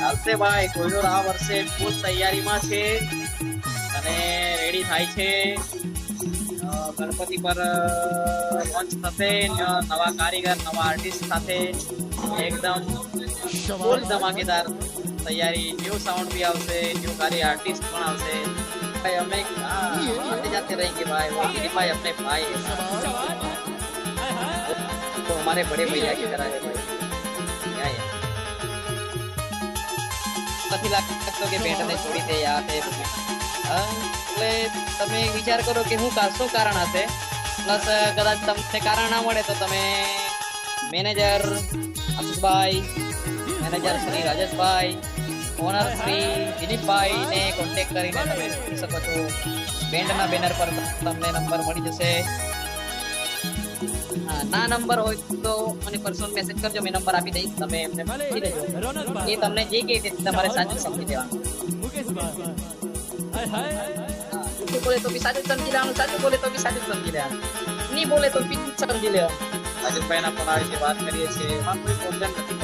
ચાલશે ભાઈ, કોઈનો આ વર્ષે ફૂલ તૈયારીમાં છે અને રેડી થાય છે. ગણપતિ પર લોન્ચ થશે, નવા કારીગર, નવા આર્ટિસ્ટ સાથે એકદમ ફૂલ ધમાકેદાર તૈયારી. ન્યू साउंड भी આવશે, न्यू કારી આર્ટિસ્ટ પણ આવશે. भाई हमें आते जाते रहेंगे भाई, वो भाई अपने भाई तो हमारे बड़े भैया की तरह है भाई. क्या है નથી લાગતો કે બેન્ડને છોડી દે યાર. એટલે તમે વિચાર કરો કે શું કારણ હશે. પ્લસ કદાચ તમને કારણ ના મળે તો તમે manager Ashishbhai, manager Shri Rajeshbhai, owner Shri Dilipbhai ને કોન્ટેક્ટ કરીને તમે જોઈ શકો છો. બેન્ડના બેનર પર તમને નંબર મળી જશે. ના નંબર હોય તો મને પર્સનલ મેસેજ કરજો, મેં નંબર આપી દઈશ, તમે એમને પૂછી લેજો. એ તમને જે કહે તે તમારે સાચું સમજી લેવાનું. જૂઠું બોલે તો બી સાચું સમજી લેવાનું, સાચું બોલે તો બી સાચું સમજી લેવાનું, નહીં બોલે તો બી સમજી લેવાનું. રાજેશભાઈના પણ આ વિશે વાત કરીએ છીએ, એમાં કોઈ પ્રોબ્લેમ નથી.